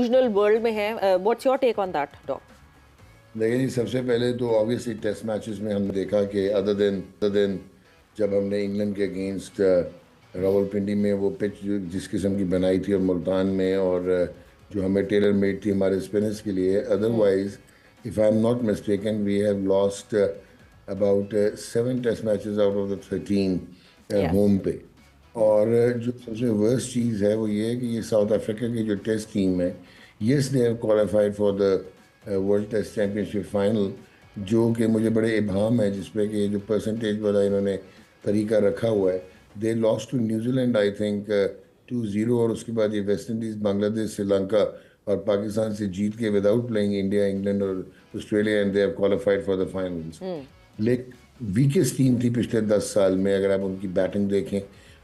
Regional world में है। What's your take on that doc? देखिए जी, सबसे पहले तो ऑब्वियसली टेस्ट मैचेस में हमने देखा कि अदर देन जब हमने इंग्लैंड के अगेंस्ट रावलपिंडी में वो पिच जिस किस्म की बनाई थी और मुल्तान में, और जो हमें टेलर मेड थी हमारे स्पिनर्स के लिए, otherwise if I am not mistaken we have lost about 7 test matches out of the 13 या होम पे। और जो सबसे वर्स्ट चीज़ है वो ये है कि ये साउथ अफ्रीका की जो टेस्ट टीम है, yes they have qualified for the world test championship final, जो कि मुझे बड़े इबाम है जिसपे कि जो परसेंटेज वाला इन्होंने तरीका रखा हुआ है। They lost to New Zealand I think 2-0, और उसके बाद ये वेस्ट इंडीज़, बांग्लादेश, श्रीलंका और पाकिस्तान से जीत के विदाउट प्लेइंग इंडिया, इंग्लैंड और Australia, and they have qualified for the finals. लेकिन वीकेस्ट टीम थी पिछले 10 साल में अगर आप उनकी बैटिंग देखें।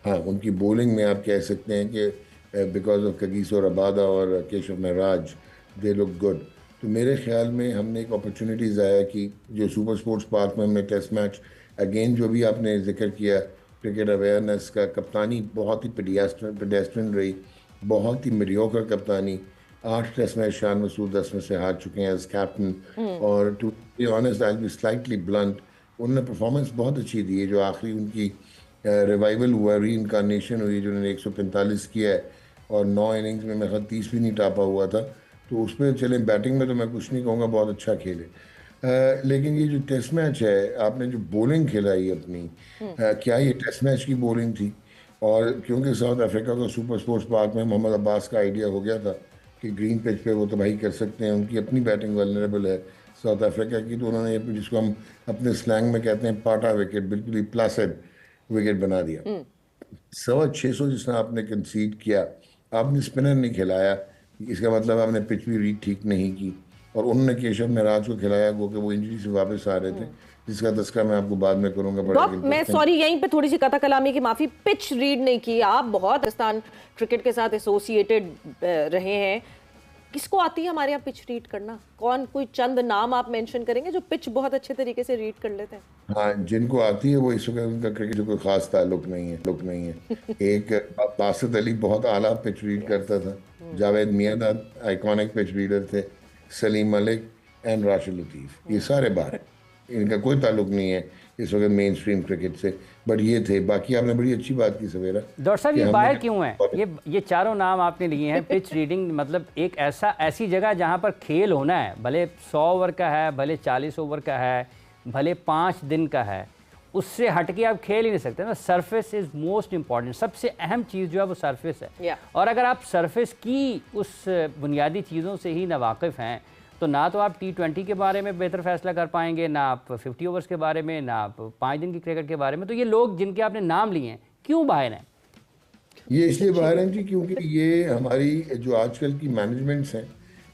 हाँ, उनकी बॉलिंग में आप कह सकते हैं कि बिकॉज ऑफ कगीसो रबादा और केशव महराज दे लुक गुड। तो मेरे ख्याल में हमने एक अपॉर्चुनिटी ज़ाया कि जो सुपर स्पोर्ट्स पार्क में हमने टेस्ट मैच, अगेन जो भी आपने जिक्र किया क्रिकेट अवेयरनेस का, कप्तानी बहुत ही पेडेस्ट्रियन रही, बहुत ही मीडियोकर कप्तानी। 8 टेस्ट मैच शान मसूद 10 में से हार चुके हैं एज कैप्टन। और to be honest I will be slightly blunt, उन्होंने परफॉर्मेंस बहुत अच्छी दी है। जो आखिरी उनकी रिवाइवल हुआ, री इनकारनेशन हुई, जो उन्होंने 145 किया है और 9 इनिंग्स में मेरे ख्याल 30 भी नहीं टापा हुआ था। तो उस पर चले, बैटिंग में तो मैं कुछ नहीं कहूँगा, बहुत अच्छा खेले। लेकिन ये जो टेस्ट मैच है, आपने जो बॉलिंग खिलाई अपनी, क्या ये टेस्ट मैच की बॉलिंग थी? और क्योंकि साउथ अफ्रीका का सुपर स्पोर्ट्स पार्क में मोहम्मद अब्बास का आइडिया हो गया था कि ग्रीन पिच पे वो तबाही कर सकते हैं, उनकी अपनी बैटिंग वल्नरेबल है साउथ अफ्रीका की, तो उन्होंने जिसको हम अपने स्लैंग में कहते हैं पाटा विकेट, बिल्कुल ही प्लासिड विकेट बना दिया। 625 जिसने आपने कंसीड किया, आपने स्पिनर नहीं खिलाया, इसका मतलब आपने पिच भी रीड ठीक नहीं की। और उन्होंने केशव महराज को खिलाया वो कि वो इंजरी से वापस आ रहे थे, जिसका तस्करा मैं आपको बाद में करूंगा। बड़ा डॉक, मैं सॉरी यहीं पे थोड़ी सी कथा कलामी की माफी, पिच रीड नहीं की। आप बहुत पाकिस्तान क्रिकेट के साथ एसोसिएटेड रहे हैं, किसको आती है हमारे यहाँ पिच रीड करना? कौन, कोई चंद नाम आप मेंशन करेंगे जो पिच बहुत अच्छे तरीके से रीड कर लेते हैं? हाँ, जिनको आती है वो इस वक्त उनका क्रिकेट से कोई खास ताल्लुक नहीं है, एक बासित अली बहुत आला पिच रीड करता था, Javed Miandad iconic pitch reader थे, सलीम मलिक एंड राशिद लतीफ़, ये सारे बाहर हैं, इनका कोई ताल्लुक नहीं है इस वक्त मेन स्ट्रीम क्रिकेट से। बट ये थे। बाकी आपने बड़ी अच्छी बात की सवेरा, डॉक्टर साहब, कि ये हमने बाहर क्यों है? ये चारों नाम आपने लिए हैं। पिच रीडिंग मतलब एक ऐसी जगह जहाँ पर खेल होना है, भले 100 ओवर का है, भले 40 ओवर का है, भले 5 दिन का है, उससे हटके आप खेल ही नहीं सकते ना। सरफेस इज़ मोस्ट इम्पॉर्टेंट, सबसे अहम चीज़ जो है वो सरफेस है। और अगर आप सरफेस की उस बुनियादी चीज़ों से ही नावाकिफ़ हैं तो ना तो आप T20 के बारे में बेहतर फैसला कर पाएंगे, ना आप 50 ओवर्स के बारे में, ना आप 5 दिन की क्रिकेट के बारे में। तो ये लोग जिनके आपने नाम लिए हैं क्यों बाहर हैं? ये इसलिए बाहर हैं जी क्योंकि ये हमारी जो आजकल की मैनेजमेंट्स हैं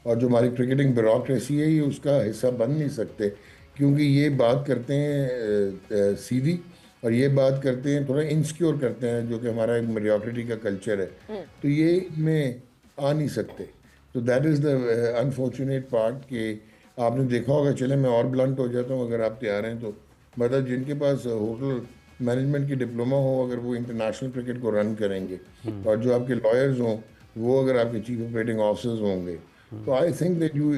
और जो हमारी क्रिकेटिंग ब्यूरोक्रेसी है, ये उसका हिस्सा बन नहीं सकते। क्योंकि ये बात करते हैं सीधी, और ये बात करते हैं थोड़ा इनसिक्योर करते हैं, जो कि हमारा एक मेडियोक्रिटी का कल्चर है, तो ये इनमें आ नहीं सकते। तो that is the unfortunate part कि आपने देखा होगा। चले मैं और ब्लंट हो जाता हूँ अगर आप तैयार हैं तो। मतलब जिनके पास होटल मैनेजमेंट की डिप्लोमा हो, अगर वो इंटरनेशनल क्रिकेट को रन करेंगे, और जो आपके लॉयर्स हों वो अगर आपके चीफ ऑपरेटिंग ऑफिसर्स होंगे, तो I think that you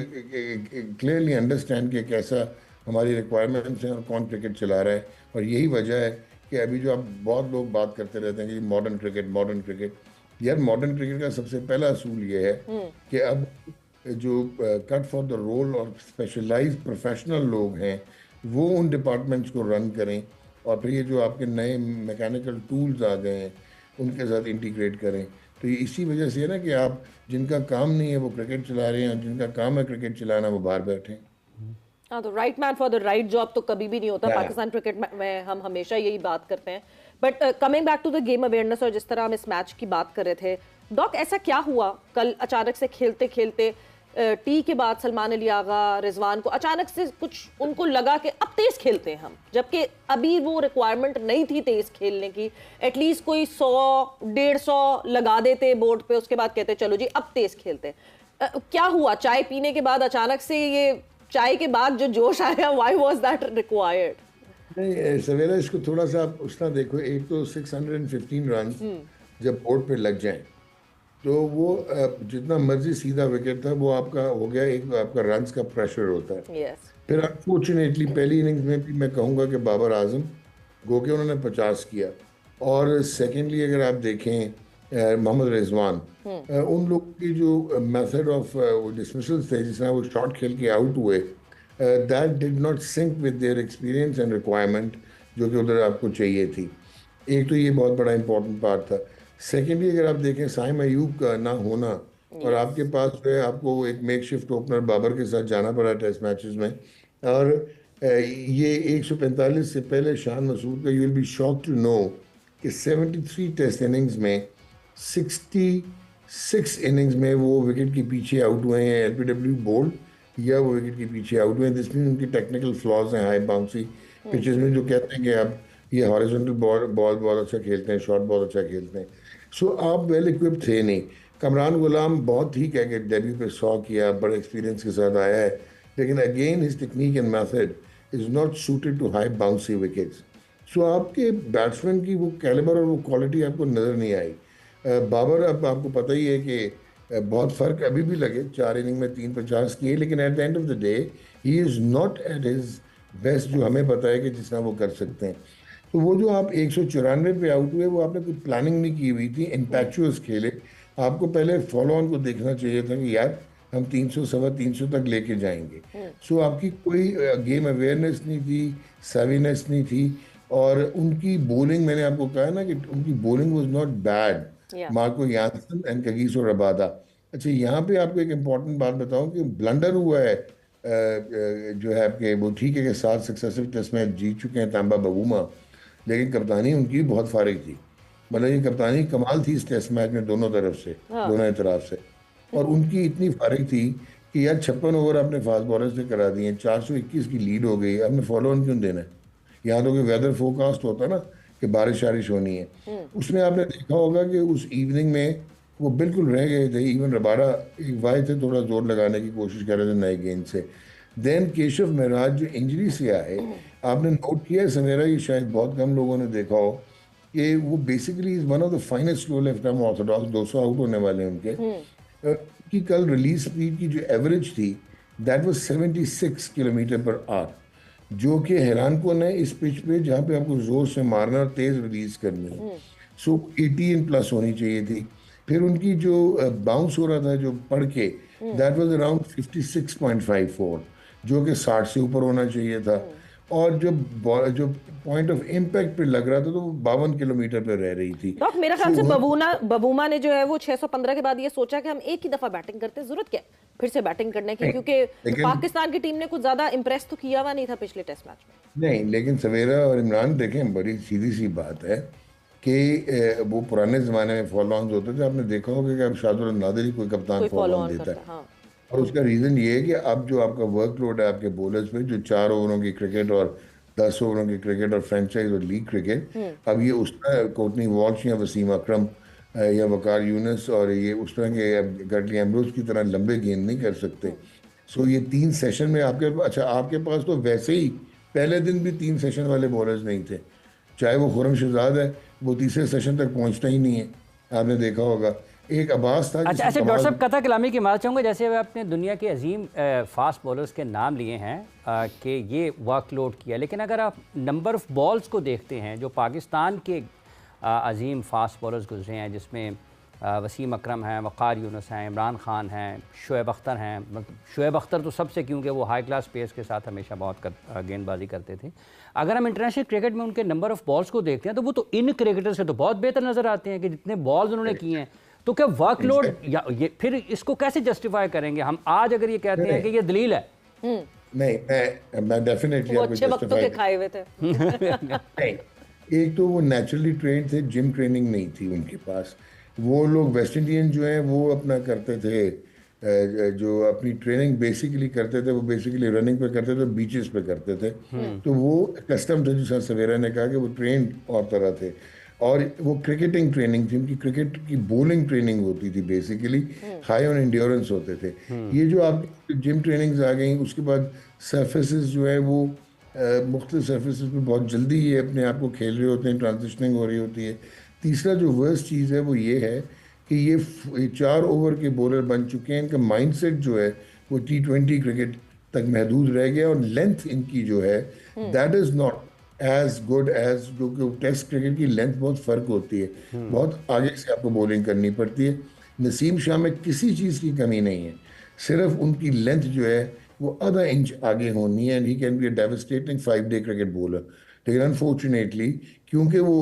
clearly understand कि कैसा हमारी रिक्वायरमेंट्स हैं और कौन क्रिकेट चला रहा है। और यही वजह है कि अभी जो आप बहुत लोग बात करते रहते हैं कि मॉडर्न क्रिकेट, मॉडर्न क्रिकेट, यार मॉडर्न क्रिकेट का सबसे पहला असूल ये है कि अब जो कट फॉर द रोल और स्पेशलाइज्ड प्रोफेशनल लोग हैं वो उन डिपार्टमेंट्स को रन करें, और फिर ये जो आपके नए मैकेनिकल टूल्स आ गए हैं उनके साथ इंटीग्रेट करें। तो ये इसी वजह से है ना कि आप जिनका काम नहीं है वो क्रिकेट चला रहे हैं, और जिनका काम है क्रिकेट चलाना वो बाहर बैठे हैं। हाँ, तो right man for the right job तो कभी भी नहीं होता पाकिस्तान क्रिकेट में, हम हमेशा यही बात करते हैं। But coming back to the game awareness, और जिस तरह हम इस मैच की बात कर रहे थे, डॉक ऐसा क्या हुआ कल अचानक से खेलते खेलते टी के बाद सलमान अली आगा, रिजवान को अचानक से कुछ उनको लगा कि अब तेज खेलते हैं हम, जबकि अभी वो रिक्वायरमेंट नहीं थी तेज खेलने की। एटलीस्ट कोई 100-150 लगा देते बोर्ड पे, उसके बाद कहते चलो जी अब तेज खेलते हैं। क्या हुआ चाय पीने के बाद अचानक से, ये चाय के बाद जो जोश आया, व्हाई वाज दैट रिक्वायर्ड? नहीं सवेरा, इसको थोड़ा सा आप उसना देखो। एक तो 615 रन जब बोर्ड पे लग जाएं तो वो जितना मर्जी सीधा विकेट था वो आपका हो गया, एक आपका रन्स का प्रेशर होता है। यस। फिर अनफॉर्चुनेटली पहली इनिंग्स में भी मैं कहूँगा कि बाबर आजम गो के उन्होंने 50 किया, और सेकेंडली अगर आप देखें मोहम्मद रिजवान, उन लोगों की जो मेथड ऑफ डिसमिसल थे, जिस तरह वो शॉट खेल के आउट हुए, that did not sync with their experience and requirement जो कि उधर आपको चाहिए थी। एक तो ये बहुत बड़ा इंपॉर्टेंट पार्ट था। सेकेंडली अगर आप देखें साइम अयूब का ना होना, और आपके पास जो है आपको एक मेक शिफ्ट ओपनर बाबर के साथ जाना पड़ा टेस्ट मैचेस में, और ये 145 से पहले शान मसूद का, you will be shock to know कि 73 टेस्ट इनिंग्स में 66 इनिंग्स में वो विकेट के पीछे आउट हुए हैं, एलपीडब्ल्यू बोल्ड, या वो विकेट के पीछे आउट हुए हैं। जिसमें उनकी टेक्निकल फ्लॉज हैं हाई बाउंसी पिचेस में, जो कहते हैं कि आप ये हॉरिजॉन्टल बॉल बहुत अच्छा खेलते हैं, शॉट बहुत अच्छा खेलते हैं। सो आप वेल इक्विप थे नहीं। कमरान गुलाम बहुत ठीक है कि डेब्यू पे 100 किया, बड़े एक्सपीरियंस के साथ आया है, लेकिन again his technique and method is not suited to high bouncy wickets. So आपके बैट्समैन की वो कैलिबर और वो क्वालिटी आपको नज़र नहीं आई। बाबर, अब आपको पता ही है कि बहुत फ़र्क अभी भी लगे, 4 इनिंग में 350 किए, लेकिन eight the end of the day he is not at his best, जो हमें पता है कि जिस तरह वो कर सकते हैं। तो वो जो आप 194 पे आउट हुए, वो आपने कोई प्लानिंग नहीं की हुई थी, इम्पैक्चुअस खेले। आपको पहले फॉलो ऑन को देखना चाहिए था कि यार हम 300 सवा 300 तक लेके जाएंगे। सो आपकी कोई गेम अवेयरनेस नहीं थी, सेविनेस नहीं थी, और उनकी बॉलिंग, मैंने आपको कहा ना कि उनकी bowling was not bad. Marco Jansen and Kagiso Rabada. अच्छा, यहाँ पे आपको एक इम्पॉर्टेंट बात बताऊं कि ब्लंडर हुआ है जो है आपके, वो ठीक है कि 7 सक्सेसिव टेस्ट मैच जीत चुके हैं तांबा बबूमा, लेकिन कप्तानी उनकी बहुत फारिग थी। मतलब ये कप्तानी कमाल थी इस टेस्ट मैच में, दोनों तरफ से, दोनों तरफ से। और उनकी इतनी फारिग थी कि यार 56 ओवर आपने फास्ट बॉलर से करा दिए, 421 की लीड हो गई, आपने फॉलो ऑन क्यों देना है? यहाँ तो कोई वेदर फोरकास्ट होता ना कि बारिश वारिश होनी है। उसमें आपने देखा होगा कि उस इवनिंग में वो बिल्कुल रह गए थे। इवन रबाडा एक वाई थे, थोड़ा जोर लगाने की कोशिश कर रहे थे नए गेंद से। देन केशव महराज जो इंजरी से आए, आपने नोट किया है सवेरा, ये शायद बहुत कम लोगों ने देखा हो कि वो basically is one of the finest slow left arm Orthodox, 200 out होने वाले हैं उनके। कि कल रिलीज स्पीड की जो एवरेज थी that was 76 kilometre per hour, जो कि हैरान कौन है इस पिच पे जहाँ पे आपको जोर से मारना और तेज रिलीज करनी है। सो 18 प्लस होनी चाहिए थी। फिर उनकी जो बाउंस हो रहा था जो पढ़ के, दैट वाज अराउंड 56.54, जो कि 60 से ऊपर होना चाहिए था। और जो पॉइंट ऑफ इम्पैक्ट पे लग रहा था तो वो 52 किलोमीटर पे रह रही थी। डॉक, मेरा ख्याल से बबूमा ने जो है वो 615 के बाद ये सोचा कि हम एक ही दफा बैटिंग करते हैं, जरूरत क्या है फिर से बैटिंग करने की, क्योंकि पाकिस्तान की टीम ने कुछ ज्यादा इंप्रेस तो किया हुआ नहीं था पिछले टेस्ट मैच में। नहीं, लेकिन सवेरा और इमरान देखें, बड़ी सीधी सी बात है कि वो पुराने जमाने में फॉलो ऑन होते थे। आपने देखा होगा कि अब शाहदुल नादिर ही कोई कप्तान फॉलो ऑन देता है। और उसका रीज़न ये है कि अब जो आपका वर्कलोड है आपके बॉलर्स पे, जो 4 ओवरों की क्रिकेट और 10 ओवरों की क्रिकेट और फ्रेंचाइज और लीग क्रिकेट, अब ये उस तरह कोटनी वॉल्श या वसीम अकरम या वकार यूनस और ये उस तरह के गर्टली एम्ब्रोज की तरह लंबे गेंद नहीं कर सकते। सो ये 3 सेशन में आपके पास तो वैसे ही पहले दिन भी 3 सेशन वाले बॉलर्स नहीं थे। चाहे वो खुरम शहजाद है, वो तीसरे सेशन तक पहुंचता ही नहीं है, आपने देखा होगा। एक अब्बास था। अच्छा डॉक्टर साहब, कथा कलामी की मार चाहूँगा, जैसे आपने दुनिया के अजीम फास्ट बॉलर्स के नाम लिए हैं कि ये वर्कलोड किया, लेकिन अगर आप नंबर ऑफ़ बॉल्स को देखते हैं जो पाकिस्तान के अजीम फास्ट बॉलर्स गुजरे हैं, जिसमें वसीम अकरम हैं, वक़ार यूनुस हैं, इमरान खान हैं, शुएब अख्तर हैं। मतलब शुएब अख्तर तो सबसे, क्योंकि वो हाई क्लास पेस के साथ हमेशा बहुत गेंदबाजी करते थे। अगर हम इंटरनेशनल क्रिकेट में उनके नंबर ऑफ़ बॉल्स को देखते हैं तो वो तो इन क्रिकेटर से तो बहुत बेहतर नज़र आते हैं कि जितने बॉल्स उन्होंने किए हैं। तो क्या वर्कलोड या ये फिर इसको कैसे जस्टिफाई करेंगे हम आज अगर ये कहते हैं कि ये दलील है? नहीं, मैं डेफिनेटली आपको अच्छे वक्तों के खाए हुए थे। नहीं, एक तो वो नेचुरली ट्रेंड थे, जिम ट्रेनिंग नहीं थी उनके पास। वो लोग वेस्ट इंडियन जो हैं वो अपना करते थे, जो अपनी ट्रेनिंग बेसिकली करते थे वो बेसिकली रनिंग पे करते थे, बीचेस पे करते थे। तो वो कस्टम थे, जैसा सवेरा ने कहा कि वो ट्रेंड और तरह थे। और वो क्रिकेटिंग ट्रेनिंग थी उनकी, क्रिकेट की बॉलिंग ट्रेनिंग होती थी बेसिकली, हाई ऑन एंड्योरेंस होते थे। ये जो आप जिम ट्रेनिंग्स आ गई, उसके बाद सर्फेसेस जो है वो मुख्तलिफ सर्फेसेस पे बहुत जल्दी ये अपने आप को खेल रहे होते हैं, ट्रांजिशनिंग हो रही होती है। तीसरा जो वर्स्ट चीज़ है वो ये है कि ये 4 ओवर के बॉलर बन चुके हैं। इनका माइंडसेट जो है वो T20 क्रिकेट तक महदूद रह गया, और लेंथ इनकी जो है that is not as good as, जो कि टेस्ट क्रिकेट की लेंथ बहुत फ़र्क होती है, बहुत आगे से आपको बॉलिंग करनी पड़ती है। नसीम शाह में किसी चीज़ की कमी नहीं है, सिर्फ उनकी लेंथ जो है वो आधा इंच आगे होनी है, and he can be a devastating 5 day cricket bowler. लेकिन अनफॉर्चुनेटली क्योंकि वो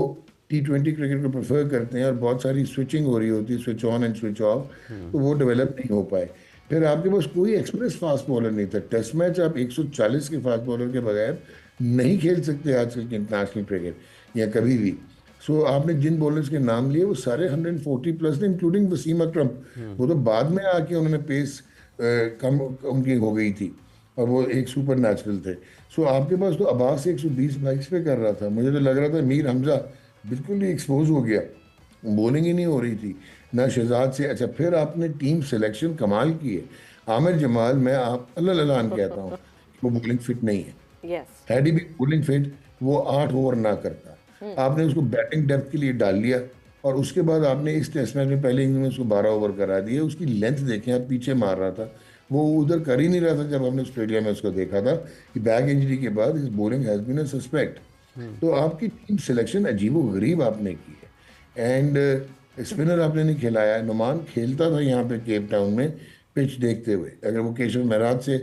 T20 क्रिकेट को प्रेफर करते हैं और बहुत सारी स्विचिंग हो रही होती है, switch on and switch off, तो वो डेवलप नहीं हो पाए। फिर आपके पास कोई एक्सप्रेस फास्ट बॉलर नहीं था। टेस्ट मैच आप 140 के फास्ट बॉलर के बगैर नहीं खेल सकते आजकल के इंटरनेशनल क्रिकेट, या कभी भी। सो आपने जिन बॉलर्स के नाम लिए वो सारे 140 प्लस थे, इंक्लूडिंग वसीम अकरम। वो तो बाद में आके उन्होंने पेस कम उनकी हो गई थी, और वो एक सुपर नेचुरल थे। सो आपके पास तो अब्बास 120 बाइक्स पे कर रहा था, मुझे तो लग रहा था मीर हमजा बिल्कुल ही एक्सपोज हो गया, बॉलिंग ही नहीं हो रही थी ना शहजाद से। अच्छा, फिर आपने टीम सिलेक्शन कमाल की है। आमिर जमाल, मैं आप अल्लाह अल्लाह कहता हूँ, वो बॉलिंग फिट नहीं है। यस। हैडी भी बॉलिंग फिट, वो 8 ओवर ना करता। आपने उसको बैटिंग डेप्थ के लिए डाल लिया, और उसके बाद आपने इस टेस्ट मैच में पहले इनिंग में उसको 12 ओवर करा दिए। उसकी लेंथ देखें आप, पीछे मार रहा था, वो उधर कर ही नहीं रहा था। जब हमने ऑस्ट्रेलिया में उसको देखा था कि बैक इंजरी के बाद इस bowling has been a suspect. तो आपकी टीम सिलेक्शन अजीब व गरीब आपने की है, एंड स्पिनर आपने नहीं खिलाया। नुमान खेलता था यहाँ पे केप टाउन में पिच देखते हुए, अगर वो केशव महराज से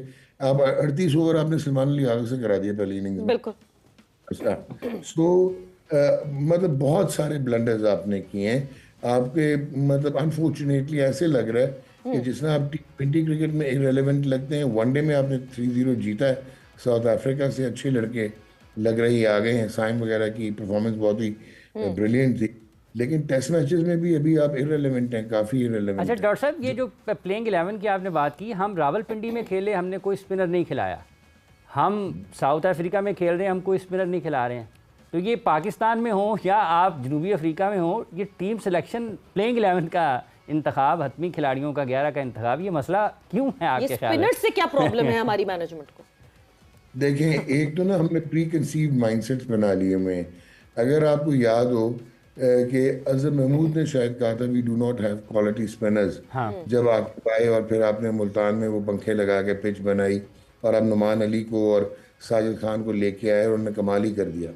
आप 38 ओवर आपने सलमान अली आगे से करा दिया पहली इनिंग्स में। बिल्कुल। अच्छा, सो मतलब बहुत सारे ब्लंडर्स आपने किए हैं आपके। मतलब अनफॉर्चुनेटली ऐसे लग रहा है कि जिसमें आप T20 क्रिकेट में इरेलेवेंट लगते हैं, वनडे में आपने 3-0 जीता है साउथ अफ्रीका से। अच्छे लड़के लग रहे ही आ गए हैं, साइम वगैरह की परफॉर्मेंस बहुत ही ब्रिलियंट थी, लेकिन टेस्ट मैचेस में भी अभी आप इरेलेवेंट हैं, काफ़ी इरेलेवेंट अच्छा हैं। डॉक्टर साहब, ये जो प्लेइंग 11 की आपने बात की, हम रावलपिंडी में खेले, हमने कोई स्पिनर नहीं खिलाया। हम साउथ अफ्रीका में खेल रहे हैं, हम कोई स्पिनर नहीं खिला रहे हैं। तो ये पाकिस्तान में हो या आप जनूबी अफ्रीका में हो, ये टीम सिलेक्शन प्लेइंग 11 का इंतखाब, हतमी खिलाड़ियों का 11 का इंतखाब, ये मसला क्यों है आपके ख्याल में? स्पिनर से क्या प्रॉब्लम है हमारी मैनेजमेंट को? देखें, एक तो ना हमने प्री कंसीव माइंडसेट्स बना लिए हुए हैं। अगर आपको याद हो कि अजहर महमूद ने शायद कहा था we do not have quality spinners, हाँ। जब आप आए और फिर आपने मुल्तान में वो पंखे लगा के पिच बनाई, और आप नुमान अली को और साजिद खान को लेके आए और उन्होंने कमाल ही कर दिया,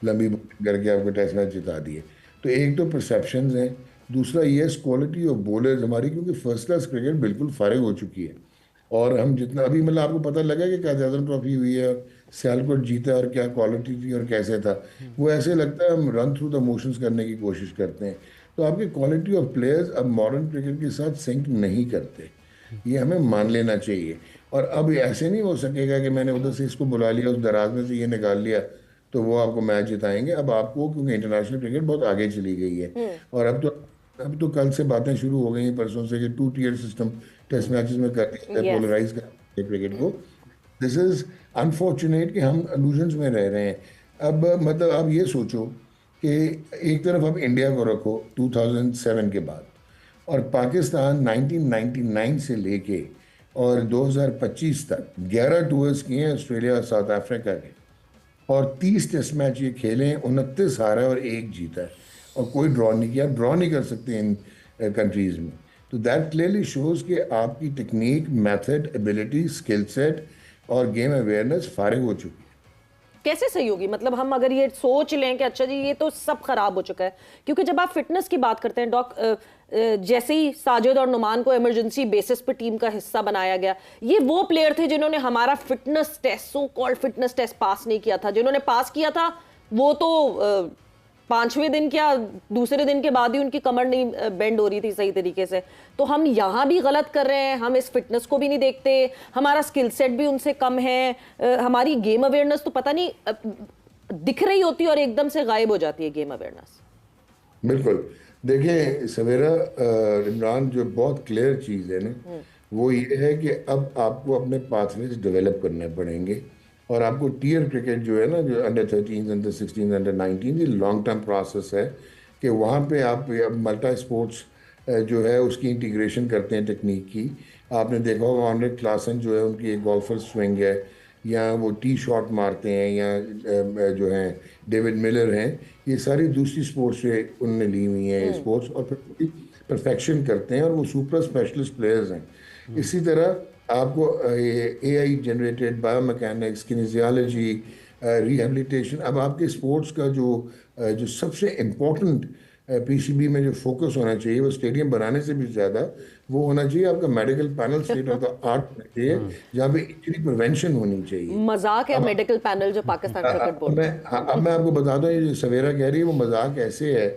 लंबी बॉलिंग करके आपको टेस्ट मैच जिता दिए। तो एक तो परसेप्शंस हैं, दूसरा यस क्वालिटी ऑफ बॉलर्स हमारी, क्योंकि फर्स्ट क्लास क्रिकेट बिल्कुल फारिग हो चुकी है। और हम जितना अभी मतलब आपको पता लगा कि कायद आज़म ट्रॉफी हुई है, सियालकोट जीता, और क्या क्वालिटी थी और कैसे था, वो ऐसे लगता है हम रन थ्रू द मोशंस करने की कोशिश करते हैं। तो आपकी क्वालिटी ऑफ प्लेयर्स अब मॉडर्न क्रिकेट के साथ सिंक नहीं करते, ये हमें मान लेना चाहिए। और अब ऐसे नहीं हो सकेगा कि मैंने उधर से इसको बुला लिया, उस दराज में से ये निकाल लिया, तो वो आपको मैच जिताएंगे। अब आपको, क्योंकि इंटरनेशनल क्रिकेट बहुत आगे चली गई है, और अब तो कल से बातें शुरू हो गई हैं, परसों से, कि 2 टियर सिस्टम टेस्ट मैचेस में कर दिया है, पोलराइज कर क्रिकेट को। दिस इज अनफॉर्चुनेट कि हम इल्यूजन्स में रह रहे हैं। अब मतलब आप ये सोचो कि एक तरफ आप इंडिया को रखो 2007 के बाद, और पाकिस्तान 1999 से लेके और 2025 तक 11 टूर्स किए हैं ऑस्ट्रेलिया और साउथ अफ्रीका के, और 30 टेस्ट मैच ये खेले हैं, 29 हारा है और 1 जीता है, और कोई ड्रॉ नहीं किया। ड्रॉ नहीं कर सकते इन कंट्रीज़ में। तो दैट क्लियरली शोज़ कि आपकी technique, method, ability, skill set और गेम अवेयरनेस फारिग हो चुकी है। कैसे सही होगी? मतलब हम अगर ये सोच लें कि अच्छा जी ये तो सब खराब हो चुका है, क्योंकि जब आप फिटनेस की बात करते हैं डॉक, जैसे ही साजिद और नुमान को इमरजेंसी बेसिस पे टीम का हिस्सा बनाया गया, ये वो प्लेयर थे जिन्होंने हमारा fitness test, so called fitness test pass नहीं किया था। जिन्होंने पास किया था वो तो 5वें दिन क्या दूसरे दिन के बाद ही उनकी कमर नहीं बेंड हो रही थी सही तरीके से। तो हम यहाँ भी गलत कर रहे हैं, हम इस फिटनेस को भी नहीं देखते, हमारा स्किल सेट भी उनसे कम है, हमारी गेम अवेयरनेस तो पता नहीं दिख रही होती है और एकदम से गायब हो जाती है गेम अवेयरनेस। बिल्कुल, देखिए सवेरा, इमरान, जो बहुत क्लियर चीज़ है ना, वो ये है कि अब आपको अपने पाथवेज डेवलप करने पड़ेंगे, और आपको टियर क्रिकेट जो है ना, जो अंडर 13, अंडर 16, अंडर 19, ये लॉन्ग टर्म प्रोसेस है कि वहाँ पे आप मल्टी स्पोर्ट्स जो है उसकी इंटीग्रेशन करते हैं टेक्निक की। आपने देखा होगा ऑनरेड क्लासन जो है, उनकी एक गोल्फर स्विंग है, या वो टी शॉट मारते हैं, या जो हैं डेविड मिलर हैं, ये सारी दूसरी स्पोर्ट्स से उनने ली हुई हैं ये स्पोर्ट्स। और परफेक्शन करते हैं और वो सुपर स्पेशलिस्ट प्लेयर्स हैं। इसी तरह आपको AI generated biomechanics, kinesiology, rehabilitation, अब आपके स्पोर्ट्स का जो सबसे इम्पोर्टेंट PCB में जो फोकस होना चाहिए वो स्टेडियम बनाने से भी ज़्यादा वो होना चाहिए आपका medical panel state of the art होना चाहिए, जहाँ पे इंजरी प्रिवेंशन होनी चाहिए। मजाक है मेडिकल पैनल जो पाकिस्तान क्रिकेट बोर्ड। अब मैं आपको बताता हूँ, ये जो सवेरा कह रही है वो मजाक ऐसे है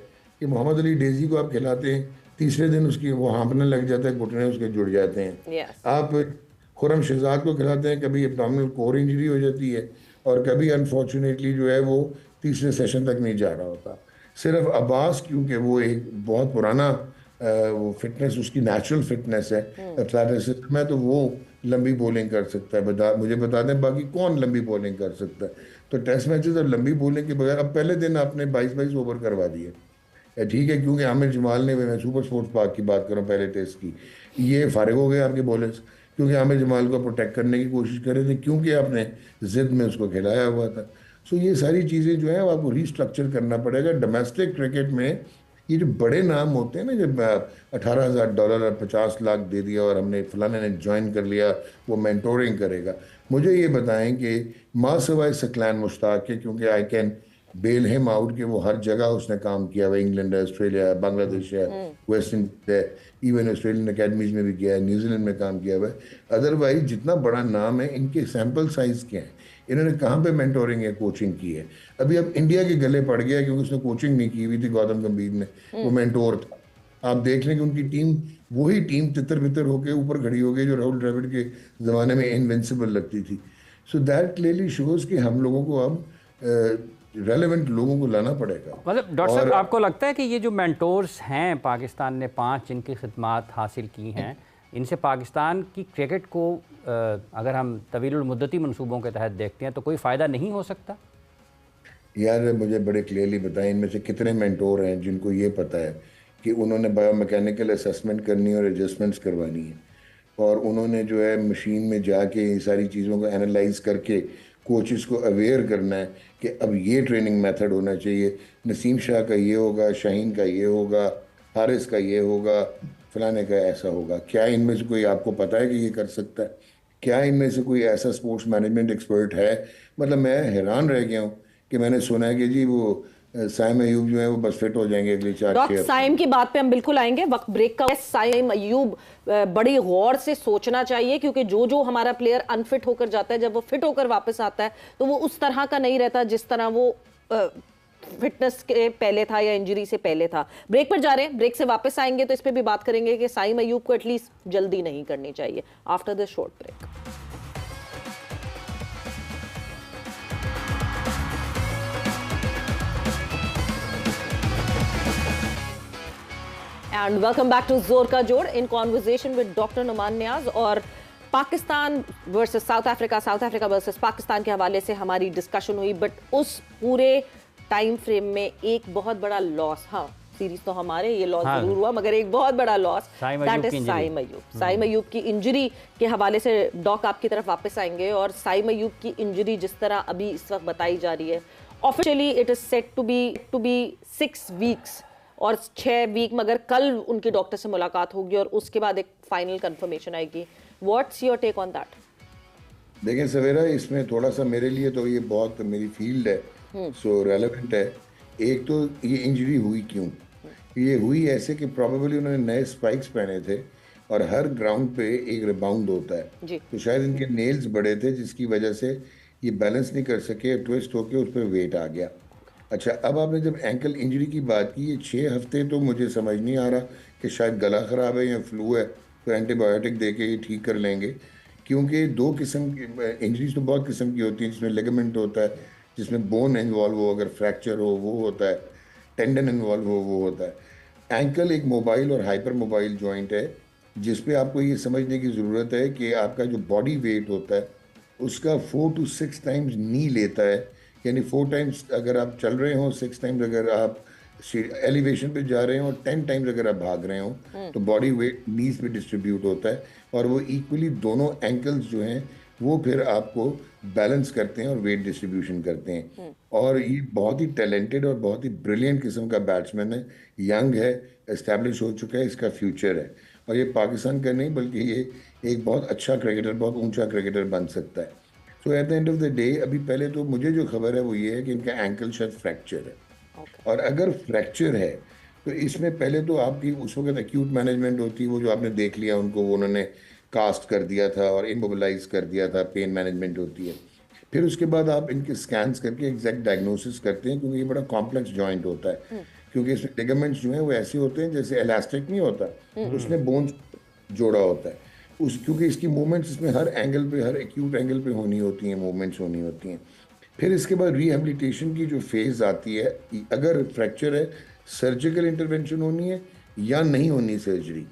कि मोहम्मद अली डेजी को आप खिलाते हैं, तीसरे दिन उसकी वो हाँफने लग जाता है, घुटने उसके जुड़ जाते हैं। Yes. आप खुरम शहजाद को खिलाते हैं, कभी एब्डोमिनल कोर इंजरी हो जाती है और कभी अनफॉर्चुनेटली जो है वो तीसरे सेशन तक नहीं जा रहा होता। सिर्फ अब्बास, क्योंकि वो एक बहुत पुराना वो फिटनेस उसकी नेचुरल फिटनेस है, एथलेटिसिज्म है, तो वो लंबी बॉलिंग कर सकता है। मुझे बता दें बाकी कौन लंबी बॉलिंग कर सकता है? तो टेस्ट मैचेस और लंबी बॉलिंग के बगैर, अब पहले दिन आपने 22 ओवर करवा दिए, ठीक है, क्योंकि आमिर जमाल ने, मैं सुपर स्पोर्ट्स पार्क की बात कर रहा हूँ पहले टेस्ट की, ये फारिग हो गए आपके बॉलर्स, क्योंकि आमिर जमाल को प्रोटेक्ट करने की कोशिश कर रहे थे, क्योंकि आपने जिद में उसको खिलाया हुआ था। सो ये सारी चीज़ें जो है आपको रीस्ट्रक्चर करना पड़ेगा। डोमेस्टिक क्रिकेट में ये जो बड़े नाम होते हैं ना, जब $18,000 और 50 लाख दे दिया और हमने फलाने ने ज्वाइन कर लिया, वो मेंटोरिंग करेगा, मुझे ये बताएं कि माँ सवाए सकलैन मुश्ताक के, क्योंकि I can bail him out, कि वो हर जगह उसने काम किया हुआ, इंग्लैंड है, ऑस्ट्रेलिया है, बांग्लादेश है, वेस्ट इंडीज है, इवन ऑस्ट्रेलियन अकेडमीज में भी किया है, न्यूजीलैंड में काम किया हुआ है। अदरवाइज जितना बड़ा नाम है, इनके सैम्पल साइज क्या है, इन्होंने कहाँ पे मेंटोरिंग या कोचिंग की है? अभी अब इंडिया के गले पड़ गया क्योंकि उसने कोचिंग नहीं की हुई थी, गौतम गंभीर ने, वो मेंटोर था। आप देख लें कि उनकी टीम, वही टीम तितर बितर होकर ऊपर खड़ी हो गई जो राहुल द्रविड़ के ज़माने में इनविंसिबल लगती थी। सो दैट क्लियरली शोज कि हम लोगों को अब रेलेवेंट लोगों को लाना पड़ेगा। मतलब डॉक्टर साहब, आपको लगता है कि ये जो मेंटोर्स हैं पाकिस्तान ने 5 जिनकी खिदमात हासिल की हैं, इनसे पाकिस्तान की क्रिकेट को अगर हम तवीलुल मुद्दती मंसूबों के तहत देखते हैं तो कोई फ़ायदा नहीं हो सकता? यार मुझे बड़े क्लियरली बताएं, इनमें से कितने मेंटोर हैं जिनको ये पता है कि उन्होंने बायोमैकेनिकल असेसमेंट करनी है और एडजस्टमेंट्स करवानी है, और उन्होंने जो है मशीन में जाके ये सारी चीज़ों को एनालाइज करके कोचेस को अवेयर करना है कि अब ये ट्रेनिंग मेथड होना चाहिए, नसीम शाह का ये होगा, शाहीन का ये होगा, हारिस का ये होगा, फलाने का ऐसा होगा। क्या इनमें से कोई आपको पता है कि ये कर सकता है? क्या इनमें से कोई ऐसा स्पोर्ट्स मैनेजमेंट एक्सपर्ट है? मतलब मैं हैरान रह गया हूँ कि मैंने सुना है कि जी वो साइम अयूब जो है वो बस फिट हो जाएंगे अगले 4-6 डॉक्टर साइम की बात पे हम बिल्कुल आएंगे, वक्त ब्रेक का। साइम अयूब बड़ी गौर से सोचना चाहिए, क्योंकि जो जो हमारा प्लेयर अनफिट होकर जाता है, जब वो फिट होकर वापस आता है तो वो उस तरह का नहीं रहता जिस तरह वो फिटनेस के पहले था या इंजरी से पहले था। ब्रेक पर जा रहे हैं, ब्रेक से वापस आएंगे तो इस पर भी बात करेंगे कि साइम अयूब को एटलीस्ट जल्दी नहीं करनी चाहिए। After this short break. And welcome back to जोर का जोड़, in conversation with doctor Numan Niaz. और Pakistan versus South Africa, South Africa versus Pakistan के हवाले से हमारी डिस्कशन हुई, बट उस पूरे टाइम फ्रेम में एक बहुत बड़ा लॉस, हाँ सीरीज तो हमारे ये लॉस जरूर हुआ, मगर एक बहुत बड़ा loss, that is Saim Ayub. Saim Ayub की इंजरी के हवाले से डॉक आपकी तरफ वापस आएंगे। और साइम अयूब की इंजरी जिस तरह अभी इस वक्त बताई जा रही है, officially it is set to be 6 weeks और 6 वीक, मगर कल उनके डॉक्टर से मुलाकात होगी और उसके बाद एक फाइनल कंफर्मेशन आएगी। What's your take on that? देखें सवेरा, इसमें थोड़ा सा मेरे लिए तो ये बहुत मेरी फील्ड है, सो रेलेवेंट है। एक तो ये इंजरी हुई क्यों? ये हुई ऐसे कि प्रोबेबली उन्होंने नए स्पाइक्स पहने थे और हर ग्राउंड पे एक रिबाउंड होता है जी। तो शायद इनके नेल्स बड़े थे जिसकी वजह से ये बैलेंस नहीं कर सके, ट्विस्ट होके उस पर वेट आ गया। अच्छा, अब आपने जब एंकल इंजरी की बात की, ये 6 हफ्ते तो मुझे समझ नहीं आ रहा कि शायद गला ख़राब है या फ्लू है तो एंटीबायोटिक दे के ये ठीक कर लेंगे, क्योंकि 2 किस्म की इंजरीज तो बहुत किस्म की होती हैं, जिसमें लिगामेंट होता है, जिसमें बोन इन्वॉल्व हो, अगर फ्रैक्चर हो वो होता है, टेंडन इन्वॉल्व हो वो होता है। एंकल एक मोबाइल और हाइपर मोबाइल जॉइंट है जिस पे आपको ये समझने की ज़रूरत है कि आपका जो बॉडी वेट होता है उसका 4 to 6 टाइम्स नी लेता है, यानी 4 टाइम्स अगर आप चल रहे हो, 6 टाइम्स अगर आप एलिवेशन पे जा रहे हो और 10 टाइम्स अगर आप भाग रहे हो तो बॉडी वेट नीज पे डिस्ट्रीब्यूट होता है और वो इक्वली दोनों एंकल्स जो हैं वो फिर आपको बैलेंस करते हैं और वेट डिस्ट्रीब्यूशन करते हैं। और ये बहुत ही टैलेंटेड और बहुत ही ब्रिलियंट किस्म का बैट्समैन है, यंग है, एस्टैब्लिश हो चुका है, इसका फ्यूचर है। और ये पाकिस्तान का नहीं बल्कि ये एक बहुत अच्छा क्रिकेटर, बहुत ऊंचा क्रिकेटर बन सकता है। So at the end of the day, अभी पहले तो मुझे जो खबर है वो ये है कि इनका एंकल शायद फ्रैक्चर है। और अगर फ्रैक्चर है तो इसमें पहले तो आपकी उस वक्त एक्यूट मैनेजमेंट होती है, वो जो आपने देख लिया उनको, वो उन्होंने कास्ट कर दिया था और इमोबिलाइज कर दिया था, पेन मैनेजमेंट होती है। फिर उसके बाद आप इनके स्कैन्स करके एग्जैक्ट डायग्नोसिस करते हैं, क्योंकि ये बड़ा कॉम्प्लेक्स जॉइंट होता है। क्योंकि इसमें लिगामेंट्स जो हैं वो ऐसे होते हैं जैसे इलास्टिक नहीं होता, तो उसने बोन्स जोड़ा होता है क्योंकि इसकी मूवमेंट्स इसमें हर एंगल पे, हर एक्यूट एंगल पे होनी होती हैं, मूवमेंट्स होनी होती हैं। फिर इसके बाद रिहेबिलिटेशन की जो फेज आती है, अगर फ्रैक्चर है सर्जिकल इंटरवेंशन होनी है या नहीं होनी सर्जरी।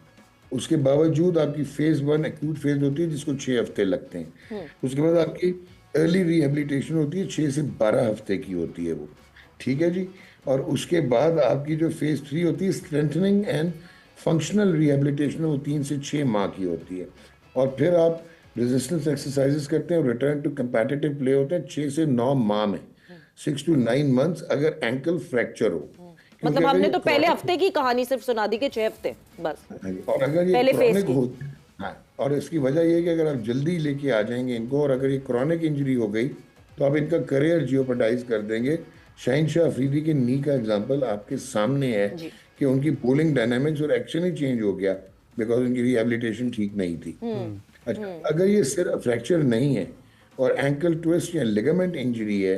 उसके बावजूद आपकी फेज 1 एक्यूट फेज होती है जिसको 6 हफ्ते लगते हैं। उसके बाद आपकी अर्ली रिहेबिलिटेशन होती है, 6 से 12 हफ्ते की होती है वो, ठीक है जी। और उसके बाद आपकी जो फेज 3 होती है स्ट्रेंथनिंग एंड फंक्शनल रिहेबिलिटेशन, वो 3 से 6 माह की होती है। और फिर आप रेजिस्टेंस एक्सरसाइजेस करते हैं, रिटर्न टू कंपेटिटिव प्ले होते हैं 6 से 9 माह में, 6 to 9 months अगर एंकल फ्रैक्चर हो। मतलब हमने तो पहले हफ्ते की कहानी सिर्फ सुना दी कि 6 हफ्ते बस। और अगर ये क्रॉनिक हो, हाँ, और इसकी वजह ये है कि अगर आप जल्दी लेके आ जाएंगे इनको, और अगर ये क्रॉनिक इंजरी हो गई तो आप इनका करियर जियोपर्टाइज कर देंगे। शाहिनशाह अफरीदी के नी का एग्जांपल आपके सामने है कि उनकी बॉलिंग डायनामिक्स और एक्शन ही चेंज हो गया बिकॉज उनकी रिहेबिलिटेशन ठीक नहीं थी। अच्छा, अगर ये सिर्फ फ्रैक्चर नहीं है और एंकल ट्विस्ट या लिगामेंट इंजरी है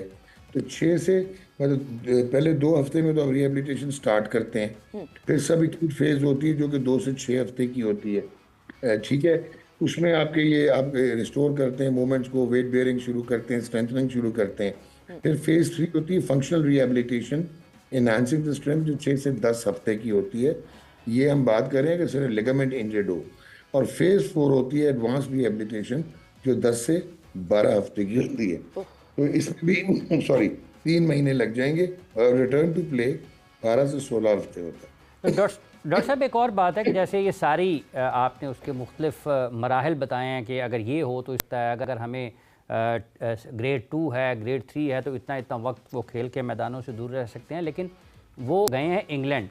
तो 6 से मतलब पहले 2 हफ्ते में तो आप रिहेबिलिटेशन स्टार्ट करते हैं। फिर सब एक्यूट फेज होती है जो कि 2 से 6 हफ्ते की होती है, ठीक है। उसमें आपके ये आप रिस्टोर करते हैं मूवमेंट्स को, वेट बेयरिंग शुरू करते हैं, स्ट्रेंथनिंग शुरू करते हैं। फिर फेज 3 होती है functional rehabilitation, enhancing the strength, जो 6 से 10 हफ्ते की होती है। ये हम बात करें कि सिर्फ लिगामेंट इंजर्ड हो। और फेज 4 होती है एडवांस रिहेबिलिटेशन, जो 10 से 12 हफ्ते की होती है। तो इसमें भी सॉरी 3 महीने लग जाएंगे और रिटर्न टू प्ले 12 से 16 हफ्ते होता है। तो डॉक्टर साहब एक और बात है कि जैसे ये सारी आपने उसके मुख्तलिफ मराहल बताए हैं कि अगर ये हो तो इस तरह, अगर हमें ग्रेड 2 है, ग्रेड 3 है, तो इतना इतना वक्त वो खेल के मैदानों से दूर रह सकते हैं। लेकिन वो गए हैं इंग्लैंड।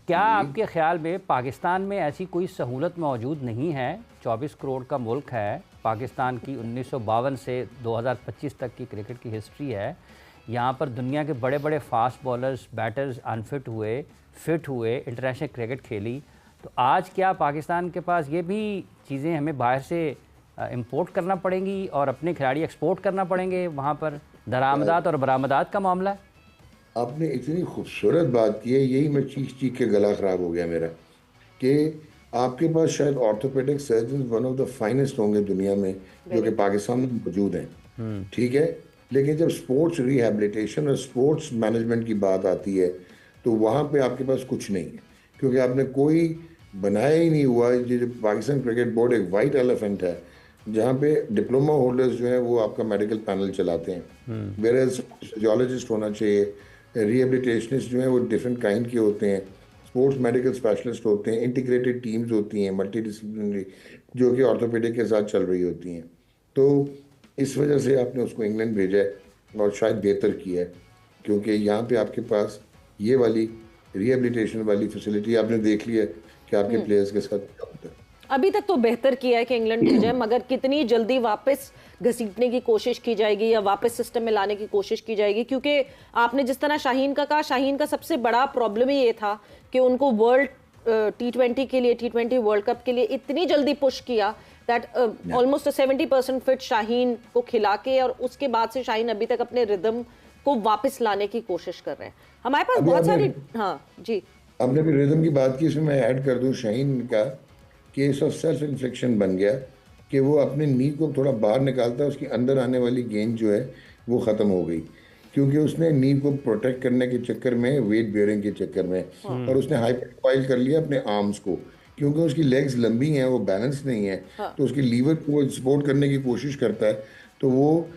क्या आपके ख्याल में पाकिस्तान में ऐसी कोई सहूलत मौजूद नहीं है? 24 करोड़ का मुल्क है पाकिस्तान की, 1952 से 2025 तक की क्रिकेट की हिस्ट्री है। यहाँ पर दुनिया के बड़े बड़े फास्ट बॉलर्स, बैटर्स अनफिट हुए, फिट हुए, इंटरनेशनल क्रिकेट खेली। तो आज क्या पाकिस्तान के पास ये भी चीज़ें हमें बाहर से इंपोर्ट करना पड़ेंगी और अपने खिलाड़ी एक्सपोर्ट करना पड़ेंगे? वहाँ पर दरामदात और बरामदात का मामला है। आपने इतनी खूबसूरत बात की है, यही मैं चीख के गला ख़राब हो गया मेरा, कि आपके पास शायद orthopaedic surgeon one of the finest होंगे दुनिया में जो कि पाकिस्तान में मौजूद हैं, ठीक है। लेकिन जब स्पोर्ट्स रिहेबिलिटेशन और स्पोर्ट्स मैनेजमेंट की बात आती है तो वहाँ पे आपके पास कुछ नहीं है, क्योंकि आपने कोई बनाया ही नहीं हुआ। ये जो पाकिस्तान क्रिकेट बोर्ड एक वाइट एलिफेंट है जहाँ पे डिप्लोमा होल्डर्स जो हैं वो आपका मेडिकल पैनल चलाते हैं, वेयरएज फिजियोलॉजिस्ट होना चाहिए, रिहेबिलिटेशनिस्ट जो हैं वो डिफरेंट काइंड के होते हैं, स्पोर्ट्स मेडिकल स्पेशलिस्ट होते हैं, इंटीग्रेटेड टीम्स होती हैं मल्टी डिसिप्लिनरी जो कि ऑर्थोपेडिक के साथ चल रही होती हैं। तो इस वजह से आपने उसको इंग्लैंड भेजा है और शायद बेहतर किया है, क्योंकि यहाँ पे आपके पास ये वाली रिहेबिलिटेशन वाली फैसिलिटी आपने देख लिया कि आपके प्लेयर्स के साथ क्या होता है। अभी तक तो बेहतर किया है कि इंग्लैंड भेजा है, मगर कितनी जल्दी वापस घसीटने की कोशिश की जाएगी या वापस सिस्टम में लाने की कोशिश की जाएगी? क्योंकि आपने जिस तरह शाहीन का कहा, शाहीन का सबसे बड़ा प्रॉब्लम ही ये था कि उनको वर्ल्ड T20 के लिए, T20 वर्ल्ड कप के लिए इतनी जल्दी पुश किया दैट ऑलमोस्ट 70% फिट शाहीन को खिला के, और उसके बाद से शाहीन अभी तक अपने रिदम को वापस लाने की कोशिश कर रहे हैं। हमारे पास बहुत सारी, हाँ जी, आपने भी रिदम की बात की, इसमें मैं ऐड कर दूं, शाहीन का केस ऑफ सेल्फ इन्फेक्शन बन गया कि वो अपने नी को थोड़ा बाहर निकालता है, उसकी अंदर आने वाली गेंद जो है वो ख़त्म हो गई, क्योंकि उसने नी को प्रोटेक्ट करने के चक्कर में, वेट बेयरिंग के चक्कर में, और उसने हाइपरट्रॉफाइल कर लिया अपने आर्म्स को, क्योंकि उसकी लेग्स लंबी हैं, वो बैलेंस नहीं है। तो उसकी लीवर को सपोर्ट करने की कोशिश करता है, तो वो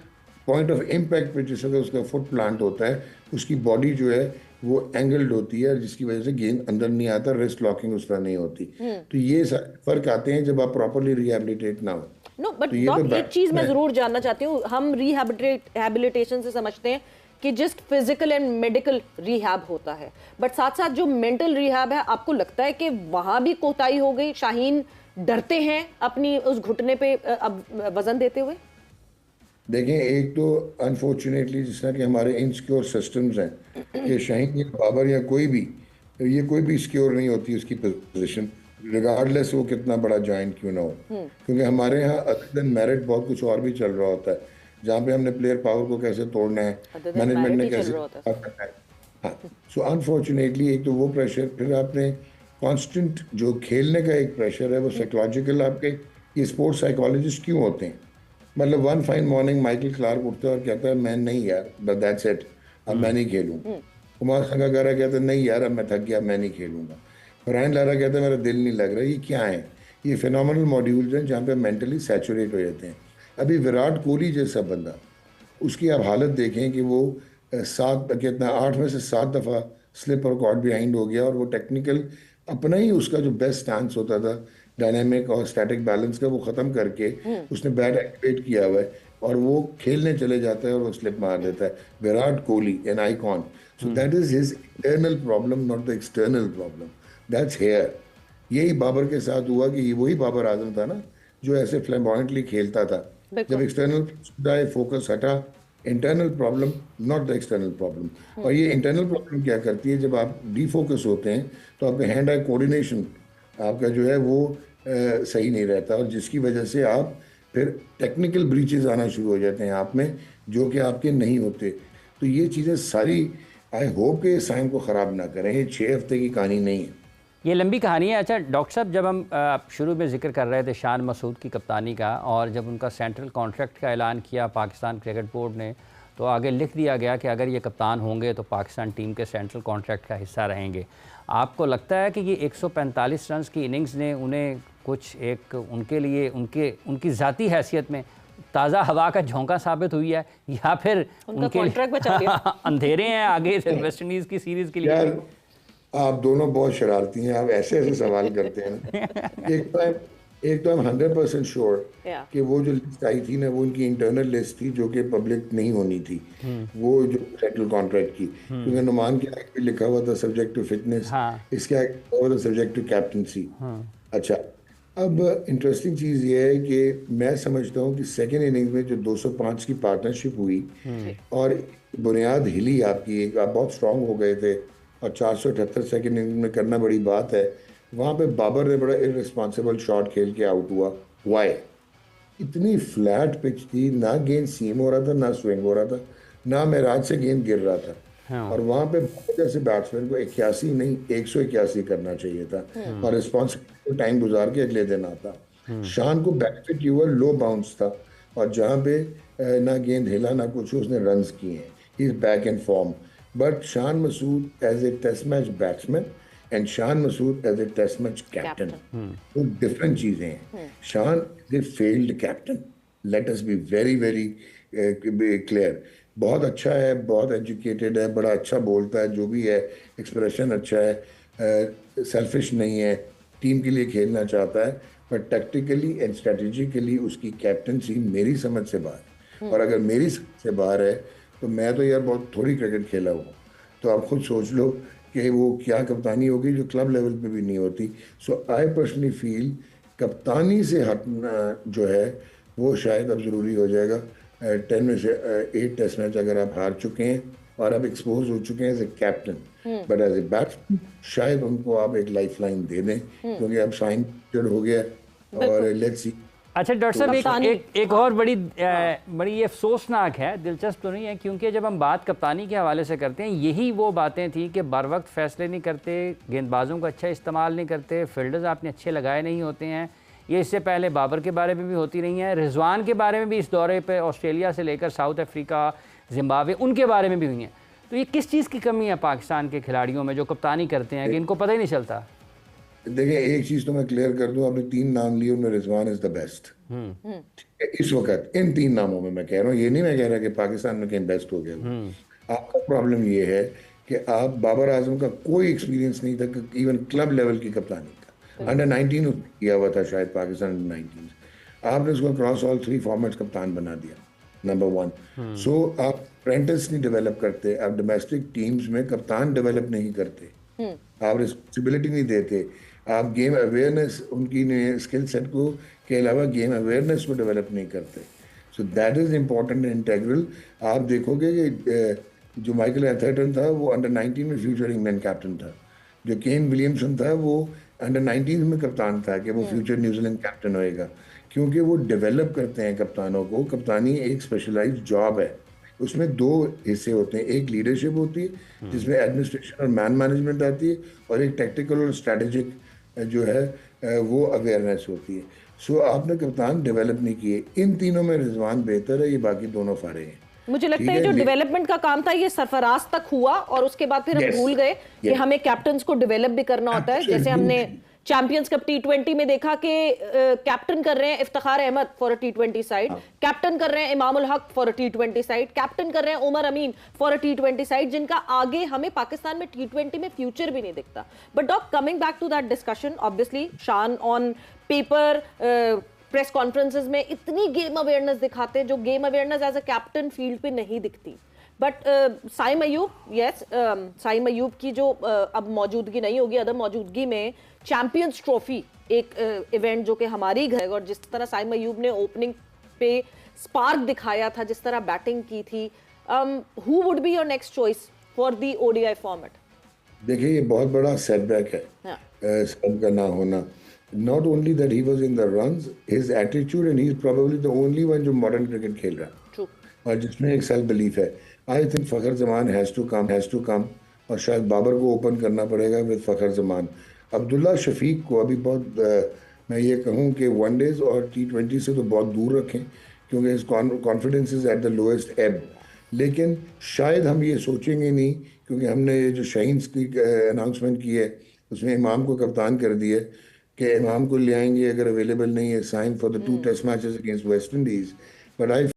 पॉइंट ऑफ इम्पैक्ट पे जिस वक्त उसका फुट प्लांट होता है, उसकी बॉडी जो है वो एंगल्ड होती है, जिसकी वजह से गेंद अंदर नहीं आता, रिस्ट लॉकिंग उस तरह नहीं होती। तो ये फर्क आते हैं जब आप प्रॉपरली रिहेबिलिटेट ना हो। नो बट तो ये तो एक चीज मैं जरूर जानना चाहती हूँ, हम रिहैबिलिटेशन से समझते हैं कि just physical and medical rehab होता है, बट साथ साथ जो मेंटल रिहैब है, आपको लगता है कि वहां भी कोताही हो गई? शाहीन डरते हैं अपनी उस घुटने पे अब वजन देते हुए? देखें, एक तो अनफॉर्चुनेटली जिस तरह के हमारे इनसिक्योर सिस्टम्स हैं कि शाहीन या बाबर या कोई भी सिक्योर नहीं होती उसकी पोजीशन, रिगार्डलेस वो कितना बड़ा जॉइंट क्यों ना हो, क्योंकि हमारे यहाँ अदर देन मेरिट बहुत कुछ और भी चल रहा होता है, जहाँ पे हमने प्लेयर पावर को कैसे तोड़ना है, मैनेजमेंट ने कैसे करना है। हाँ, सो अनफॉर्चुनेटली एक तो वो प्रेशर, फिर आपने कांस्टेंट जो खेलने का एक प्रेशर है वो साइकोलॉजिकल, आपके ये स्पोर्ट्स साइकोलॉजिस्ट क्यों होते हैं? मतलब one fine morning Michael Clarke उठता है और कहता है मैं नहीं यार, बस दैट्स इट, अब मैं नहीं खेलूँ। कुमार संगकारा कहता है नहीं यार, अब मैं थक गया, मैं नहीं खेलूँगा। ब्रायन लारा कहता है मेरा दिल नहीं लग रहा। ये क्या है? ये फिनोमिनल मॉड्यूल्स हैं जहाँ पे मेंटली सैचुरेट हो जाते हैं। अभी विराट कोहली जैसा बंदा, उसकी आप हालत देखें कि वो 8 में से 7 दफ़ा स्लिप और कॉट बिहाइंड हो गया, और वो टेक्निकल अपना ही उसका जो बेस्ट स्टांस होता था डायनामिक और स्टैटिक बैलेंस का, वो ख़त्म करके उसने बैट एक्टिवेट किया हुआ है और वो खेलने चले जाता है और वो स्लिप मार देता है। Virat Kohli an icon, so that is his internal problem, not the external problem, that's here. यही बाबर के साथ हुआ कि वही बाबर आजम था ना जो ऐसे फ्लैम्बॉयंटली खेलता था। जब एक्सटर्नल फोकस हटा, internal problem not the external problem. और ये इंटरनल प्रॉब्लम क्या करती है, जब आप डीफोकस होते हैं तो आपका हैंड आई कोऑर्डिनेशन आपका जो है वो सही नहीं रहता, और जिसकी वजह से आप फिर टेक्निकल ब्रीचेस आना शुरू हो जाते हैं आप में, जो कि आपके नहीं होते। तो ये चीज़ें सारी आई होप के साइन को ख़राब ना करें। ये 6 हफ्ते की कहानी नहीं है, ये लंबी कहानी है। अच्छा डॉक्टर साहब, जब हम शुरू में जिक्र कर रहे थे शान मसूद की कप्तानी का, और जब उनका सेंट्रल कॉन्ट्रैक्ट का ऐलान किया पाकिस्तान क्रिकेट बोर्ड ने, तो आगे लिख दिया गया कि अगर ये कप्तान होंगे तो पाकिस्तान टीम के सेंट्रल कॉन्ट्रैक्ट का हिस्सा रहेंगे। आपको लगता है कि ये 145 रन की इनिंग्स ने उन्हें कुछ एक उनके लिए उनकी ज़ाती हैसियत में ताज़ा हवा का झोंका साबित हुई है, या फिर उनके अंधेरे हैं आगे वेस्ट इंडीज़ की सीरीज़ के लिए? आप दोनों बहुत शरारती हैं, आप ऐसे ऐसे सवाल करते हैं ना। एक तो हम 100% श्योर कि वो जो लिस्ट आई थी ना, वो उनकी इंटरनल लिस्ट थी जो कि पब्लिक नहीं होनी थी, वो जो सेंट्रल कॉन्ट्रैक्ट की, क्योंकि नुमान के आगे भी लिखा हुआ था सब्जेक्ट टू फिटनेस, इसके आगे लिखा हुआ था सब्जेक्ट टू कैप्टनसी। अच्छा, अब इंटरेस्टिंग चीज़ ये है कि मैं समझता हूँ कि सेकेंड इनिंग्स में जो 205 की पार्टनरशिप हुई और बुनियाद हिली आपकी, आप बहुत स्ट्रांग हो गए थे और 478 सेकेंड इनिंग में करना बड़ी बात है। वहाँ पे बाबर ने बड़ा इररिस्पॉन्सिबल शॉट खेल के आउट हुआ। वाई? इतनी फ्लैट पिच थी, ना गेंद सीम हो रहा था, ना स्विंग हो रहा था, ना महराज से गेंद गिर रहा था। और वहाँ पे जैसे बैट्समैन को 81 नहीं 181 करना चाहिए था, और रिस्पॉन्सिबिलिटी टाइम गुजार के अगले दिन आता। शान को बेनिफिट हुआ, लो बाउंस था, और जहाँ पे ना गेंद हिला ना कुछ, उसने रन किए हैं, he is back in form. But Shan Masood as a test match batsman and Shan Masood as a test match captain, वो different चीज़ें हैं। Shan is a failed captain. Let us be very very clear. बहुत अच्छा है, बहुत educated है, बड़ा अच्छा बोलता है, जो भी है एक्सप्रेशन अच्छा है, सेल्फिश नहीं है, टीम के लिए खेलना चाहता है, बट टैक्टिकली एंड स्ट्रेटेजिकली उसकी कैप्टनसी मेरी समझ से बाहर है। और अगर मेरी समझ से बाहर है तो मैं तो यार बहुत थोड़ी क्रिकेट खेला हूँ, तो आप खुद सोच लो कि वो क्या कप्तानी होगी जो क्लब लेवल पे भी नहीं होती। सो आई पर्सनली फील कप्तानी से हटना जो है वो शायद अब ज़रूरी हो जाएगा। 10 में से 8 टेस्ट मैच अगर आप हार चुके हैं और आप एक्सपोज हो चुके हैं as a captain, but as a batsman शायद उनको आप एक लाइफ लाइन दे दें, क्योंकि अब साइन हो गया और लेट्स सी। अच्छा डॉक्टर साहब, एक और बड़ी ये अफसोसनाक है, दिलचस्प तो नहीं है, क्योंकि जब हम बात कप्तानी के हवाले से करते हैं, यही वो बातें थी कि बर वक्त फैसले नहीं करते, गेंदबाजों का अच्छा इस्तेमाल नहीं करते, फील्डर्स आपने अच्छे लगाए नहीं होते हैं। ये इससे पहले बाबर के बारे में भी होती रही हैं, रिजवान के बारे में भी इस दौरे पे ऑस्ट्रेलिया से लेकर साउथ अफ्रीका, जिम्बाब्वे, उनके बारे में भी हुई हैं। तो ये किस चीज़ की कमी है पाकिस्तान के खिलाड़ियों में जो कप्तानी करते हैं कि इनको पता ही नहीं चलता? देखिए, एक चीज़ तो मैं क्लियर कर दूं, आपने 3 नाम लिए, उनमें रिजवान इज़ द बेस्ट इस वक्त। इन 3 नामों में मैं कह रहा हूँ, ये नहीं मैं कह रहा कि पाकिस्तान में कहीं बेस्ट हो गया। आपका प्रॉब्लम ये है कि आप बाबर आजम का कोई एक्सपीरियंस नहीं था, इवन क्लब लेवल की कप्तानी का। अंडर 19 किया हुआ था शायद पाकिस्तान अंडर 19, आपने उसको क्रॉस ऑल 3 फॉर्मेट्स कप्तान बना दिया, नंबर 1। सो आप अप्रेंटिस नहीं डेवलप करते, आप डोमेस्टिक टीम्स में कप्तान डेवलप नहीं करते, आप रिस्पॉन्सिबिलिटी नहीं देते, आप गेम अवेयरनेस उनकी स्किल सेट को के अलावा गेम अवेयरनेस को डेवलप नहीं करते। So that is important and integral. आप देखोगे कि जो माइकल एथर्टन था वो अंडर 19 में फ्यूचर इंग्लैंड कैप्टन था, जो केन विलियमसन था वो अंडर 19 में कप्तान था कि वो फ्यूचर न्यूजीलैंड कैप्टन होएगा, क्योंकि वो डेवलप करते हैं कप्तानों को। कप्तानी एक स्पेशलाइज्ड जॉब है, उसमें 2 हिस्से होते हैं, एक लीडरशिप होती है जिसमें एडमिनिस्ट्रेशन और मैन मैनेजमेंट आती है, और एक टेक्निकल और स्ट्रैटेजिक जो है वो अवेयरनेस होती है। सो आपने कप्तान डेवलप नहीं किए, इन तीनों में रिजवान बेहतर है, ये बाकी दोनों फारे हैं। मुझे लगता है जो डेवलपमेंट का काम था ये सरफराज तक हुआ, और उसके बाद फिर हम भूल गए कि हमें कैप्टन्स को डेवलप भी करना होता है। जैसे हमने चैंपियंस कप T20 में देखा कि कैप्टन कर रहे हैं Iftikhar Ahmed for a T20 side, captain कर रहे हैं Imam ul Haq for a T20 side, captain कर रहे हैं उमर अमीन फॉर अ T20 साइड, जिनका आगे हमें पाकिस्तान में T20 में फ्यूचर भी नहीं दिखता। But doc, coming back to that discussion, obviously Shan on paper press conferences में इतनी गेम अवेयरनेस दिखाते हैं, जो game awareness as a captain field पे नहीं दिखती। बट साइम अयूब, यस, साइम अयूब की जो अब मौजूदगी नहीं होगी, अदम मौजूदगी में चैंपियंस ट्रॉफी एक इवेंट जो कि हमारी घर, और जिस तरह साइम अयूब ने ओपनिंग पे स्पार्क दिखाया था, जिस तरह बैटिंग की थी, who would be your next choice for the ODI format? देखिए ये बहुत बड़ा सेटबैक है सब का ना होना। Not only that he was in the runs, his attitude, and he's probably the only one जो modern cricket खेल रहा है। True. और जिसमें एक सेल्फ बिलीफ है। I think Fakhar Zaman has to come, और शायद बाबर को ओपन करना पड़ेगा विद फ़खर ज़मान। अब्दुल्ला शफीक को अभी बहुत मैं ये कहूँ कि वनडेज और T20 से तो बहुत दूर रखें, क्योंकि इस confidence is at the lowest एब। लेकिन शायद हम ये सोचेंगे नहीं, क्योंकि हमने ये जो शाहीन की अनाउंसमेंट की है उसमें इमाम को कप्तान कर दिया कि इमाम को ले आएंगे अगर अवेलेबल नहीं है, sign for the 2 test matches against West Indies. But I